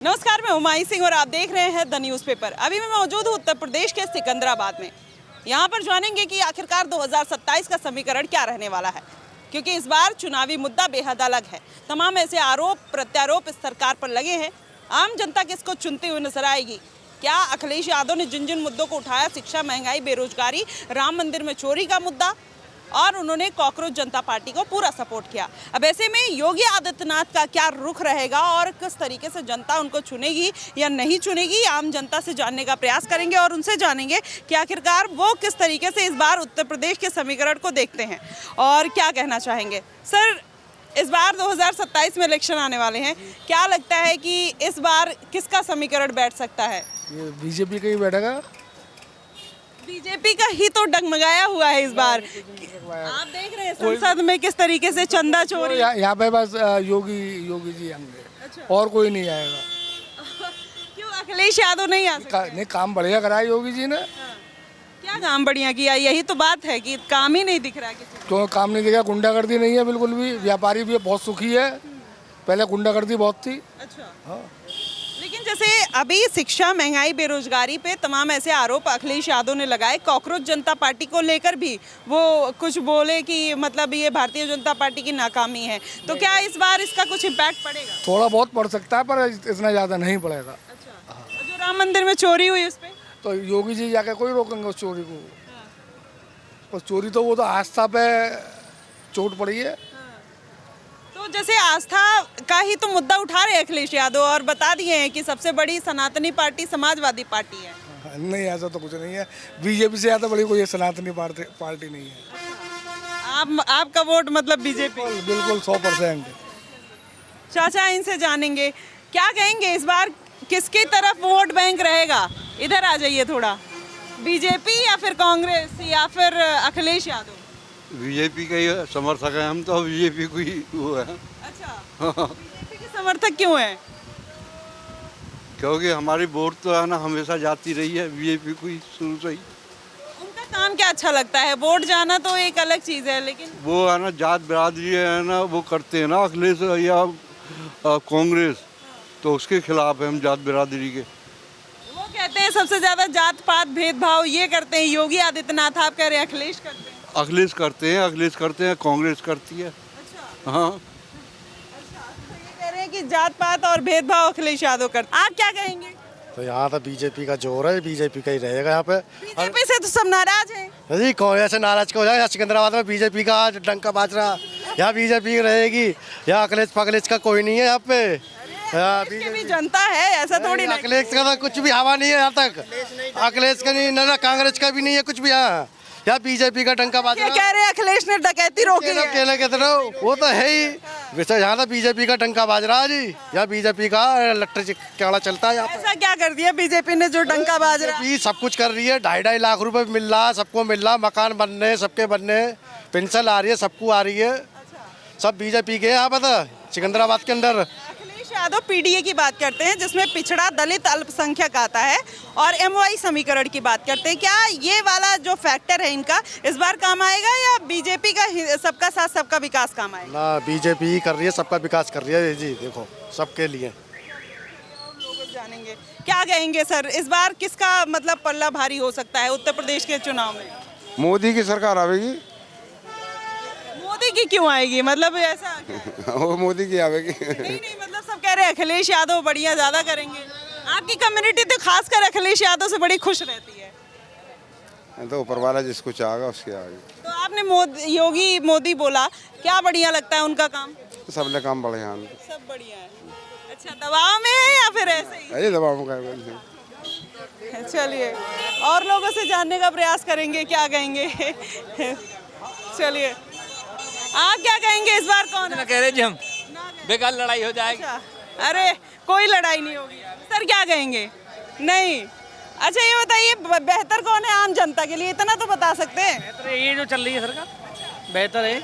नमस्कार, मैं हुमायूं सिंह और आप देख रहे हैं द न्यूज़ पेपर। अभी मैं मौजूद हूँ उत्तर प्रदेश के सिकंदराबाद में। यहाँ पर जानेंगे कि आखिरकार 2027 का समीकरण क्या रहने वाला है, क्योंकि इस बार चुनावी मुद्दा बेहद अलग है। तमाम ऐसे आरोप प्रत्यारोप इस सरकार पर लगे हैं। आम जनता किसको चुनती हुई नजर आएगी? क्या अखिलेश यादव ने जिन जिन मुद्दों को उठाया, शिक्षा, महंगाई, बेरोजगारी, राम मंदिर में चोरी का मुद्दा, और उन्होंने कॉकरोच जनता पार्टी को पूरा सपोर्ट किया। अब ऐसे में योगी आदित्यनाथ का क्या रुख रहेगा और किस तरीके से जनता उनको चुनेगी या नहीं चुनेगी, आम जनता से जानने का प्रयास करेंगे और उनसे जानेंगे कि आखिरकार वो किस तरीके से इस बार उत्तर प्रदेश के समीकरण को देखते हैं और क्या कहना चाहेंगे। सर, इस बार 2027 में इलेक्शन आने वाले हैं, क्या लगता है कि इस बार किसका समीकरण बैठ सकता है? ये बीजेपी का ही बैठेगा। बीजेपी का ही तो डगमगाया हुआ है इस बार। आप देख रहे हैं संसद में किस तरीके से चंदा चोरी। यहाँ पे बस योगी जी होंगे। अच्छा। और कोई नहीं आएगा। क्यों अखिलेश यादव नहीं आ सकते? नहीं, काम बढ़िया कराया योगी जी ने। क्या काम बढ़िया किया? यही तो बात है कि काम ही नहीं दिख रहा किसी को। क्यों काम नहीं दिखा? गुंडागर्दी नहीं है बिल्कुल भी। व्यापारी भी बहुत सुखी है। पहले गुंडागर्दी बहुत थी। अच्छा। हाँ। लेकिन जैसे अभी शिक्षा, महंगाई, बेरोजगारी पे तमाम ऐसे आरोप अखिलेश यादव ने लगाए। कॉकरोच जनता पार्टी को लेकर भी वो कुछ बोले कि मतलब ये भारतीय जनता पार्टी की नाकामी है, तो क्या इस बार इसका कुछ इम्पैक्ट पड़ेगा? थोड़ा बहुत पड़ सकता है, पर इतना ज़्यादा नहीं पड़ेगा। अच्छा। तो जो राम मंदिर में चोरी हुई उस पे तो योगी जी जाके कोई रोकेंगे उस चोरी को? उस चोरी तो वो तो आस्था पे चोट पड़ी है। तो जैसे आस्था का ही तो मुद्दा उठा रहे हैं अखिलेश यादव और बता दिए हैं कि सबसे बड़ी सनातनी पार्टी समाजवादी पार्टी है। नहीं, ऐसा तो कुछ नहीं है। बीजेपी से ज़्यादा बड़ी कोई सनातनी पार्टी नहीं है। आपका वोट मतलब बीजेपी? बिल्कुल 100%। चाचा, इनसे जानेंगे क्या कहेंगे इस बार किसकी तरफ वोट बैंक रहेगा। इधर आ जाइए थोड़ा। बीजेपी या फिर कांग्रेस या फिर अखिलेश यादव? बीजेपी का ही समर्थक है हम, तो बीजेपी को ही वो है। अच्छा। बीजेपी के समर्थक क्यों है? क्योंकि हमारी वोट तो है ना हमेशा जाती रही है बीजेपी को ही शुरू से ही। उनका काम क्या अच्छा लगता है? वोट जाना तो एक अलग चीज है, लेकिन वो है ना जात बिरादरी है ना, वो करते हैं ना अखिलेश या कांग्रेस, तो उसके खिलाफ है हम जात बिरादरी के। वो कहते हैं सबसे ज्यादा जात पात भेदभाव ये करते हैं योगी आदित्यनाथ, आप कह रहे हैं अखिलेश करते हैं। अखिलेश करते हैं, कांग्रेस करती है। अच्छा। हाँ। अच्छा, तो ये कह रहे हैं कि जात पात और भेदभाव अखिलेश यादव करते। आप क्या कहेंगे? तो यहाँ तो बीजेपी का जोर है, बीजेपी का ही रहेगा यहाँ पे। बीजेपी से तो सब नाराज हैं। जी, कौन ऐसे नाराज हो जाए? सिकंदराबाद में बीजेपी का डंका बाज रहा, यहाँ बीजेपी रहेगी। यहाँ अखिलेश पखलेश का कोई नहीं है यहाँ पे। इसकी भी जनता है, ऐसा थोड़ी ना। अखिलेश का तो कुछ भी हवा नहीं है यहाँ तक। अखिलेश का नहीं, ना कांग्रेस का भी नहीं है कुछ भी। यहाँ बीजेपी का डंका बाज रहा। कह रहे हैं अखिलेश ने डकैती रोकी है। केले कहते रहो, वो तो है ही। वैसे यहाँ तो बीजेपी का डंका बाज रहा है जी। यहाँ बीजेपी का लट्टर काड़ा चलता है यहाँ पे। ऐसा क्या कर दिया बीजेपी ने जो डंका बाज रहा है? बीजेपी सब कुछ कर रही है। 2.5 लाख रुपए मिल रहा है, सबको मिल रहा, मकान बनने सबके बनने, पेंशन आ रही है, सबको आ रही है। सब बीजेपी के यहाँ पर सिकंदराबाद के अंदर। अखिलेश यादव पीडीए की बात करते हैं, जिसमें पिछड़ा दलित अल्पसंख्यक आता है, और एमवाई समीकरण की बात करते हैं। क्या ये वाला जो फैक्टर है इनका इस बार काम आएगा या बीजेपी का सबका साथ सबका विकास काम आएगा? ना, बीजेपी ही कर रही है, सबका विकास कर रही है जी। देखो, सबके लिए। लोग जानेंगे क्या कहेंगे सर, इस बार किसका मतलब पल्ला भारी हो सकता है उत्तर प्रदेश के चुनाव में? मोदी की सरकार आवेगी। मोदी की क्यों आएगी? मतलब ऐसा क्या? वो मोदी की आवेगी। नहीं, मतलब सब कह रहे हैं अखिलेश यादव बढ़िया ज्यादा करेंगे। आपकी कम्युनिटी तो खासकर अखिलेश यादव से बड़ी खुश रहती है। तो ऊपर वाला जिसको चाहेगा उसके आगे। तो आपने योगी मोदी बोला, क्या बढ़िया लगता है उनका काम? तो सब ले काम बढ़िया है। सब बढ़िया है। अच्छा, दबाव में है या फिर ऐसे ही? अरे दबाव में चलिए और लोगों से जानने का प्रयास करेंगे क्या कहेंगे। चलिए, आप क्या कहेंगे इस बार कौन है? कह रहे जी हम बेकार लड़ाई हो जाएगी। अच्छा, अरे कोई लड़ाई नहीं होगी। सर क्या कहेंगे? नहीं। अच्छा, ये बताइए बेहतर कौन है आम जनता के लिए, इतना तो बता सकते हैं। बेहतर ये जो चल रही है सरकार बेहतर है।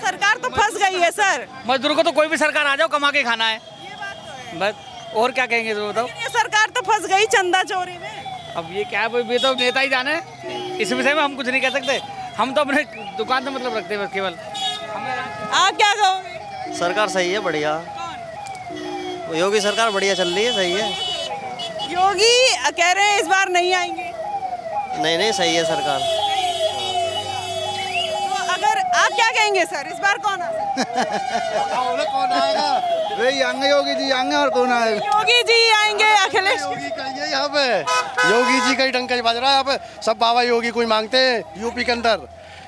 सरकार तो फंस गई है सर। मजदूर को तो कोई भी सरकार आ जाओ कमा के खाना है, ये बात तो है। बस और क्या कहेंगे तो बताओ। ये सरकार तो फंस गई चंदा चोरी में। अब ये क्या है, ये तो नेता ही जाने, इस विषय में हम कुछ नहीं कह सकते। हम तो अपने दुकान से मतलब रखते हैं बस केवल। आप क्या कहोगे? सरकार सही है, बढ़िया। योगी सरकार बढ़िया चल रही है, सही है। योगी कह रहे हैं इस बार नहीं आएंगे, नहीं नहीं, सही है सरकार। तो अगर आप क्या कहेंगे सर, इस बार कौन आ सकता है? कौन आएगा? वही आएंगे, योगी जी आएंगे और कौन आएगा? योगी जी आएंगे, अखिलेश योगी का ही है यहाँ पे, योगी जी का ही डंका बज रहा है यहाँ पे। सब बाबा योगी को ही मांगते हैं यूपी के अंदर,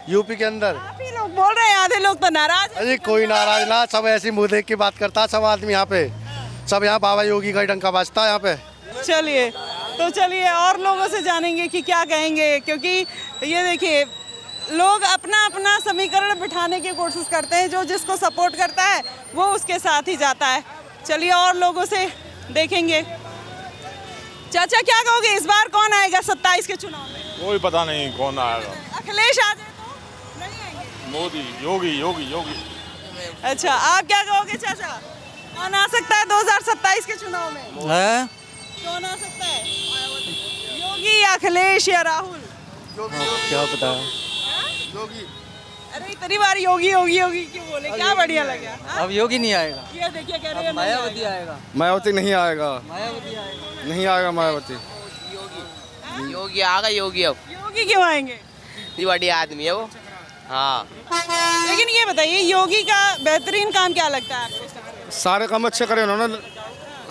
यूपी के अंदर। काफी लोग बोल रहे हैं, आधे लोग तो नाराज हैं। अरे कोई नाराज ना, सब ऐसी मुंह देख के बात करता है सब आदमी यहाँ पे, सब यहाँ बाबा योगी का ही डंका बजता है यहाँ पे। चलिए, तो चलिए और लोगों से जानेंगे कि क्या कहेंगे, क्योंकि ये देखिए लोग अपना अपना समीकरण बिठाने की कोशिश करते हैं, जो जिसको सपोर्ट करता है वो उसके साथ ही जाता है। चलिए और लोगों से देखेंगे। चाचा क्या कहोगे, इस बार कौन आएगा 27 के चुनाव में? कोई पता नहीं कौन आएगा। अखिलेश आ जाए तो नहीं आएंगे? मोदी, योगी योगी योगी। अच्छा, आप क्या कहोगे चाचा, कौन आ सकता है 2027 के चुनाव में? है कौन आ सकता है, योगी या अखिलेश या राहुल? क्या पता है? योगी। अरे इतनी बार योगी योगी योगी क्यों बोले, क्या बढ़िया लगा? हाँ? अब योगी नहीं आएगा, ये देखिए कह रहे हैं मायावती आएगा। मायावती नहीं आएगा, मायावती आएगा। नहीं आएगा मायावती। योगी आएगा, योगी अब योगी क्यों आएंगे? ये बढ़िया आदमी है वो। हाँ, लेकिन ये बताइए योगी का बेहतरीन काम क्या लगता है आपको? सारे काम अच्छे करे उन्होंने,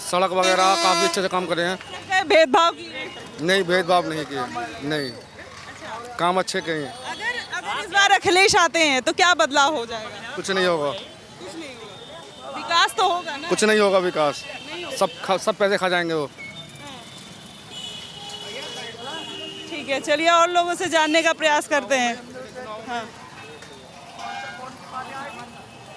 सड़क वगैरह काफ़ी अच्छे से काम करे हैं। लगता है भेदभाव की? नहीं, भेदभाव नहीं किए, नहीं, काम अच्छे किए हैं। अगर इस बार अखिलेश आते हैं तो क्या बदलाव हो जाएगा? कुछ नहीं होगा, कुछ नहीं होगा, विकास तो होगा ना? कुछ नहीं होगा विकास, सब पैसे खा जाएंगे वो। ठीक है, चलिए और लोगों से जानने का प्रयास करते हैं। हाँ।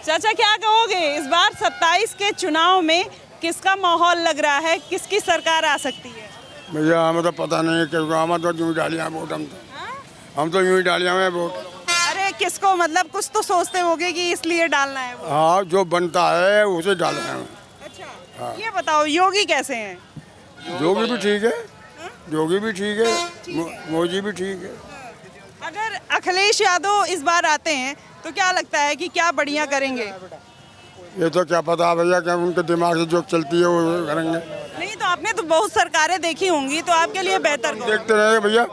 चाचा क्या कहोगे, इस बार 27 के चुनाव में किसका माहौल लग रहा है, किसकी सरकार आ सकती है? भैया हमें तो पता नहीं है, क्योंकि हम तो यूँ डालियाँ वोट, हम तो यूँ ही डालियाँ में वोट। अरे किसको, मतलब कुछ तो सोचते होगे कि इसलिए डालना है वो। हाँ, जो बनता है उसे डालना है। अच्छा, ये बताओ योगी कैसे हैं? योगी भी ठीक है, योगी भी ठीक है, मोदी भी ठीक है। अगर अखिलेश यादव इस बार आते हैं तो क्या लगता है कि क्या बढ़िया करेंगे? ये तो क्या पता भैया, क्या उनके दिमाग से जो चलती है वो करेंगे। नहीं तो आपने तो बहुत सरकारें देखी होंगी, तो आपके लिए बेहतर कौन? देखते रहे भैया,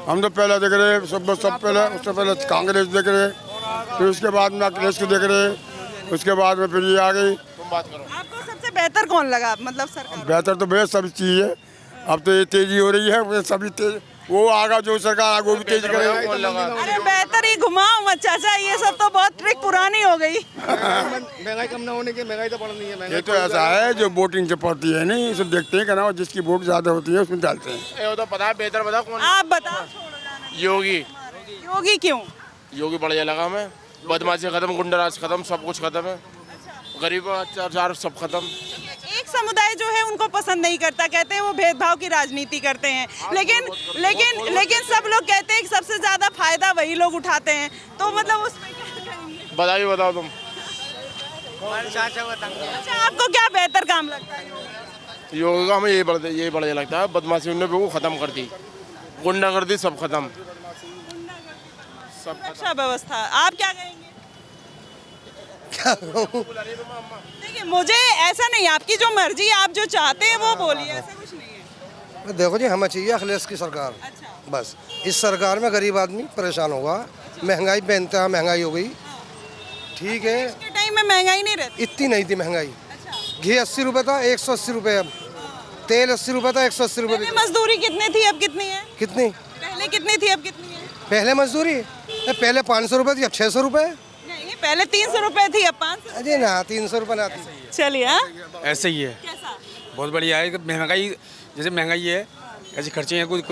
हम तो पहले देख रहे, सब पहले, उससे पहले कांग्रेस देख रहे, फिर उसके बाद में अखिलेश को देख रहे, उसके बाद में फिर ये आ गई। आपको सबसे बेहतर कौन लगा, मतलब सरकार? बेहतर तो भैया सब चीज़ है, अब तो ये तेजी हो रही है, वो सभी तेज, वो आगा जो सरकार आगे वो भी तेज करे। अरे बेहतर ही घुमाओ मत चाचा, ये सब तो बहुत ट्रिक पुरानी हो गई। महंगाई कम ना होने की, महंगाई तो बढ़नी है। ये तो ऐसा है जो वोटिंग से पड़ती है, नहीं इसे देखते हैं ना, जिसकी वोट ज़्यादा होती है उसमें डालते हैं। ये तो पता है, बेहतर बताओ कौन? आप बताओ। योगी। योगी क्यों? योगी बढ़िया लगा हमें, बदमाशी खत्म, गुंडाराज खत्म, सब कुछ खत्म है, गरीब अत्याचार सब खत्म। एक समुदाय जो है उनको पसंद नहीं करता, कहते हैं वो भेदभाव की राजनीति करते हैं, लेकिन सब लोग कहते हैं कि सबसे ज्यादा फायदा वही लोग उठाते हैं, तो मतलब उसमें क्या करेंगे? बताइए, बताओ तुम। अच्छा, आपको क्या बेहतर काम लगता है? योगी का हमें ये बढ़िया लगता है, बदमाशी उन्होंने वो खत्म कर दी, गुंडागर्दी सब खत्म, सब अच्छा व्यवस्था। आप क्या कहेंगे? देखिए मुझे ऐसा नहीं, आपकी जो मर्जी, आप जो चाहते हैं वो बोलिए, ऐसा कुछ नहीं है। देखो जी, हमें चाहिए अखिलेश की सरकार। अच्छा, बस इस सरकार में गरीब आदमी परेशान होगा, महंगाई पे इंतहा महंगाई हो गई। ठीक है, इसके टाइम में महंगाई नहीं रहती। इतनी नहीं थी महंगाई, अच्छा, घी 80 रुपये था, 180 रुपये अब, तेल 80 रुपये था, 180 रुपये। पहले मजदूरी कितनी थी, अब कितनी है? कितनी? पहले कितनी थी, अब कितनी है? पहले मजदूरी पहले 500 रुपये थी, अब 600 रुपये। नहीं, पहले 300 रुपये थी, अब 500। अरे ना, 300 रुपये ना थी। चलिए, हाँ? ऐसे ही है, कैसा? बहुत बढ़िया है। महंगाई जैसे महंगाई है, ऐसे खर्चे हैं, कोई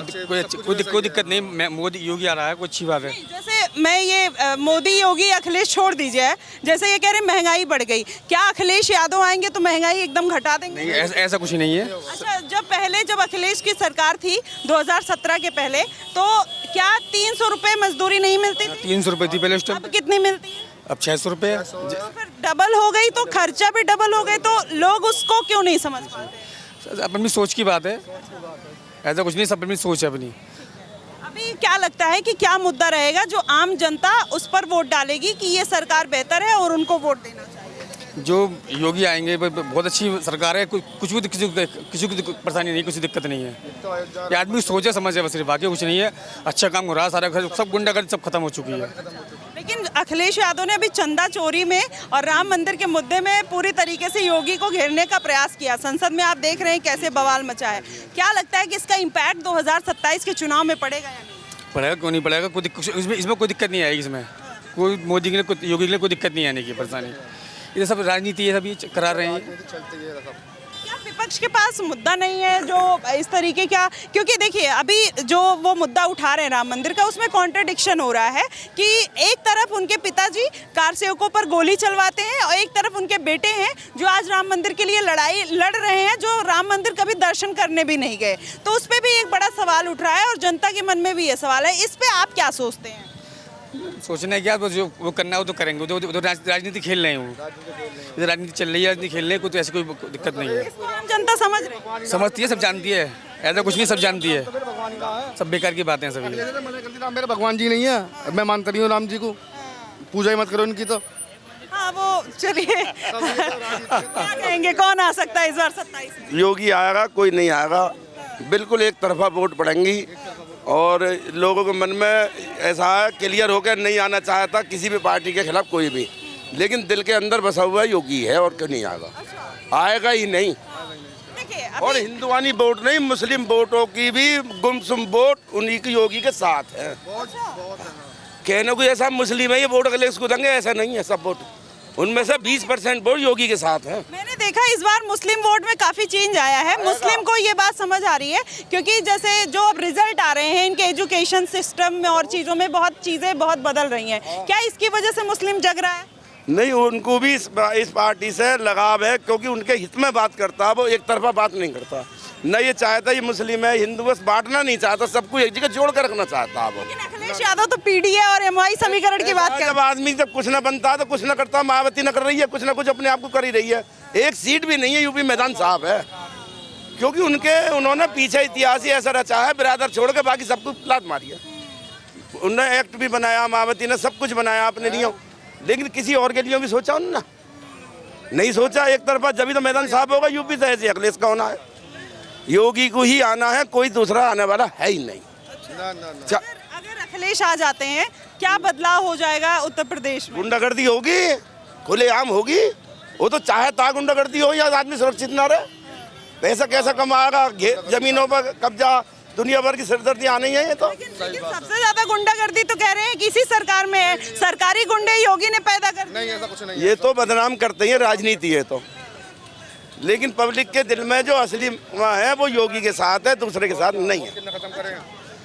दिक्कत नहीं। मोदी योगी आ रहा है, कोई अच्छी बात है। जैसे मैं ये मोदी योगी अखिलेश छोड़ दीजिए, जैसे ये कह रहे महंगाई बढ़ गई, क्या अखिलेश यादव आएंगे तो महंगाई एकदम घटा देंगे? नहीं, ऐसा कुछ नहीं है। अच्छा, जब अखिलेश की सरकार थी 2017 के पहले, तो क्या 300 रुपये मजदूरी नहीं मिलती थी? 300 रुपये थी पहले उस टाइम, अब कितनी मिलती है? अब 600 रुपये। तो फिर डबल हो गई, तो खर्चा भी डबल हो गए, तो लोग उसको क्यों नहीं समझ पाते? अपनी सोच की बात है, ऐसा कुछ नहीं, सब अपनी सोच है अपनी। अभी क्या लगता है कि क्या मुद्दा रहेगा जो आम जनता उस पर वोट डालेगी कि ये सरकार बेहतर है और उनको वोट देना चाहिए? जो योगी आएंगे बहुत अच्छी सरकार है, कुछ भी किसी को परेशानी नहीं, कुछ दिक्कत नहीं है। ये आदमी सोचे समझे बस, सिर्फ बाकी कुछ नहीं है। अच्छा काम हो रहा है, सारा सब गुंडागर्दी सब खत्म हो चुकी है। लेकिन अखिलेश यादव ने अभी चंदा चोरी में और राम मंदिर के मुद्दे में पूरी तरीके से योगी को घेरने का प्रयास किया। संसद में आप देख रहे हैं कैसे बवाल मचा है। क्या लगता है कि इसका इम्पैक्ट 2027 के चुनाव में पड़ेगा या नहीं? पड़ेगा, क्यों नहीं पड़ेगा? इसमें कोई दिक्कत नहीं आएगी। इसमें कोई मोदी के लिए, योगी के लिए कोई दिक्कत नहीं आने की परेशानी। ये सब राजनीति है, सब ये करा रहे हैं। क्या विपक्ष के पास मुद्दा नहीं है जो इस तरीके का? क्योंकि देखिए अभी जो वो मुद्दा उठा रहे हैं राम मंदिर का, उसमें कॉन्ट्रडिक्शन हो रहा है कि एक तरफ उनके पिताजी कार सेवकों पर गोली चलवाते हैं और एक तरफ उनके बेटे हैं जो आज राम मंदिर के लिए लड़ाई लड़ रहे हैं, जो राम मंदिर कभी दर्शन करने भी नहीं गए। तो उस पर भी एक बड़ा सवाल उठ रहा है और जनता के मन में भी ये सवाल है। इस पर आप क्या सोचते हैं? सोचना है क्या, जो वो करना है वो तो करेंगे। वो राजनीति खेल रहे हैं, वो राजनीति चल रही है, राजनीति खेल रहे हैं, कोई तो ऐसी कोई दिक्कत नहीं है। आम जनता समझ रही है, समझती है, सब जानती है, ऐसा कुछ नहीं, सब जानती है। सब बेकार की बातें हैं सभी। मेरे भगवान जी नहीं है, मैं मानता नहीं हूँ राम जी को, पूजा ही मत करो उनकी। तो हाँ वो चलिए क्या कहेंगे, कौन आ सकता है इस बार 27 में? योगी आएगा, कोई नहीं आएगा। बिल्कुल एक तरफा वोट पड़ेंगी और लोगों के मन में ऐसा है, क्लियर होकर नहीं आना चाहता किसी भी पार्टी के खिलाफ कोई भी, लेकिन दिल के अंदर बसा हुआ योगी है और क्यों नहीं आएगा, आएगा ही नहीं। देखिए और हिंदुआनी वोट नहीं, मुस्लिम वोटों की भी गुमसुम वोट उन्हीं की योगी के साथ है। कहने को ऐसा मुस्लिम है ये वोट अगले इसको देंगे, ऐसा नहीं है। सब वोट उनमें से 20% वोट योगी के साथ है। मैंने देखा इस बार मुस्लिम वोट में काफी चेंज आया है। मुस्लिम को ये बात समझ आ रही है, क्योंकि जैसे जो अब रिजल्ट आ रहे हैं इनके एजुकेशन सिस्टम में और चीजों में बहुत चीजें बहुत बदल रही हैं। क्या इसकी वजह से मुस्लिम जग रहा है? नहीं, उनको भी इस पार्टी से लगाव है, क्योंकि उनके हित में बात करता है, वो एक तरफा बात नहीं करता। न ये चाहता ये मुस्लिम है हिंदू, बस बांटना नहीं चाहता, सबको एक जगह जोड़ कर रखना चाहता है वो। लेकिन अखिलेश यादव तो पीडीए और एमवाई समीकरण की बात कर, जब आदमी जब कुछ ना बनता तो कुछ ना करता, मायावती न कर रही है, कुछ ना कुछ अपने आप को कर ही रही है। एक सीट भी नहीं है यूपी मैदान साहब है, क्योंकि उन्होंने पीछे इतिहास ही ऐसा रचा है, बिरादर छोड़ के बाकी सबको लात मारी है। उन्होंने एक्ट भी बनाया, मायावती ने सब कुछ बनाया अपने लिए, लेकिन किसी और के लिए भी सोचा उन्होंने नहीं सोचा। एक तरफा जब तो मैदान साहब होगा यूपी से, ऐसे अखिलेश का होना है, योगी को ही आना है, कोई दूसरा आने वाला है ही नहीं। अगर अखिलेश आ जाते हैं क्या बदलाव हो जाएगा उत्तर प्रदेश में? गुंडागर्दी होगी, खुलेआम होगी। वो तो चाहता गुंडागर्दी हो या आदमी सुरक्षित ना रहे, पैसा कैसा कमाएगा, जमीनों पर कब्जा, दुनिया भर की सिरदर्दी आनी है। ये तो लेकिन सबसे ज्यादा गुंडागर्दी तो कह रहे हैं कि इसी सरकार में है, सरकारी गुंडे योगी ने पैदा कर दिए। नहीं, ऐसा कुछ नहीं है। ये तो बदनाम करते हैं, राजनीति है तो, लेकिन पब्लिक के दिल में जो असली है वो योगी के साथ है, दूसरे के साथ नहीं है।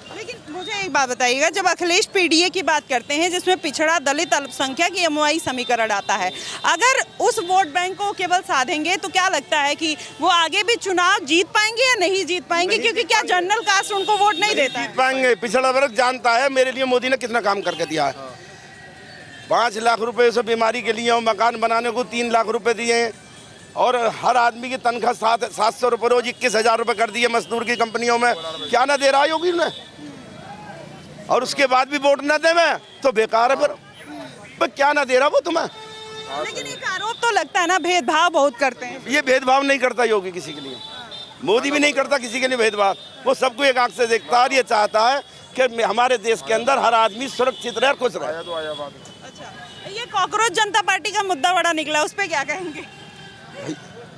लेकिन मुझे एक बात बताइएगा, जब अखिलेश पीडीए की बात करते हैं जिसमें पिछड़ा, दलित, अल्पसंख्यक, एमवाई समीकरण आता है, अगर उस वोट बैंक को केवल साधेंगे तो क्या लगता है कि वो आगे भी चुनाव जीत पाएंगे या नहीं जीत पाएंगे? क्योंकि क्या जनरल कास्ट उनको वोट नहीं देता है? जीत पाएंगे। पिछड़ा वर्ग जानता है मेरे लिए मोदी ने कितना काम करके दिया है। 5 लाख रुपए से बीमारी के लिए और मकान बनाने को 3 लाख रुपए दिए हैं, और हर आदमी की तनख्वाह 700 रुपये रोज 21,000 रुपये कर दिए मजदूर की कंपनियों में। क्या ना दे रहा है योगी ने? और उसके बाद भी वोट ना दे मैं तो बेकार है। फिर क्या ना दे रहा वो तुम्हें? लेकिन एक आरोप तो लगता है ना, भेदभाव बहुत करते हैं। ये भेदभाव नहीं करता योगी किसी के लिए, मोदी भी नहीं करता किसी के लिए भेदभाव। वो सबको एक आंख से देखता है और ये चाहता है कि हमारे देश के अंदर हर आदमी सुरक्षित रहे, खुश रहे। अच्छा, ये कॉकरोच जनता पार्टी का मुद्दा बड़ा निकला, उस पर क्या कहेंगे?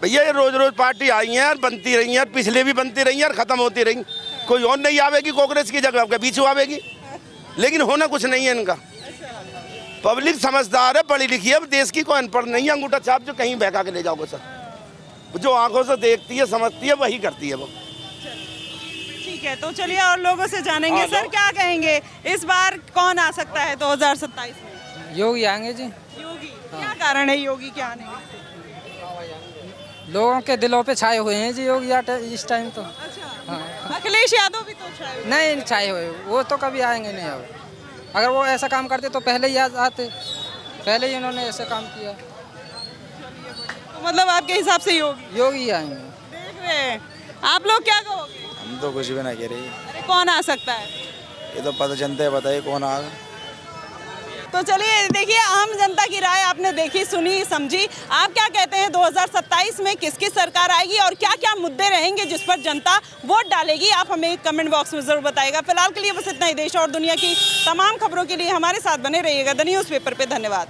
भैया ये रोज रोज पार्टी आई है और बनती रही है, पिछले भी बनती रही है और खत्म होती रही। कोई और नहीं आवेगी कांग्रेस की जगह, बीच आवेगी, लेकिन होना कुछ नहीं है इनका। पब्लिक समझदार है, पढ़ी लिखी है, देश की कोई अनपढ़ नहीं है। अंगूठा छाप जो कहीं बहका के ले जाओगे सर, जो आंखों से देखती है समझती है वही करती है वो। ठीक है, तो चलिए और लोगों से जानेंगे। सर क्या कहेंगे, इस बार कौन आ सकता है 2027 में? योगी आएंगे जी। योगी? क्या कारण है योगी के आने का? लोगों के दिलों पे छाए हुए हैं जी योगी इस टाइम तो। अच्छा, अखिलेश यादव भी तो छाए हुए। नहीं छाए हुए, वो तो कभी आएंगे नहीं। अब अगर वो ऐसा काम करते तो पहले ही आते, पहले ही इन्होंने ऐसा काम किया। तो मतलब आपके हिसाब से योगी आएंगे। देख रहे हैं आप लोग, क्या कहोगे? हम तो कुछ भी ना कह रही। अरे कौन आ सकता है? ये तो पता जनता है, बताइए कौन आएगा। तो चलिए देखिए, आम जनता की राय आपने देखी, सुनी, समझी। आप क्या कहते हैं 2027 में किसकी सरकार आएगी और क्या क्या मुद्दे रहेंगे जिस पर जनता वोट डालेगी? आप हमें कमेंट बॉक्स में जरूर बताइएगा। फिलहाल के लिए बस इतना ही। देश और दुनिया की तमाम खबरों के लिए हमारे साथ बने रहिएगा द न्यूज़पेपर पे। धन्यवाद।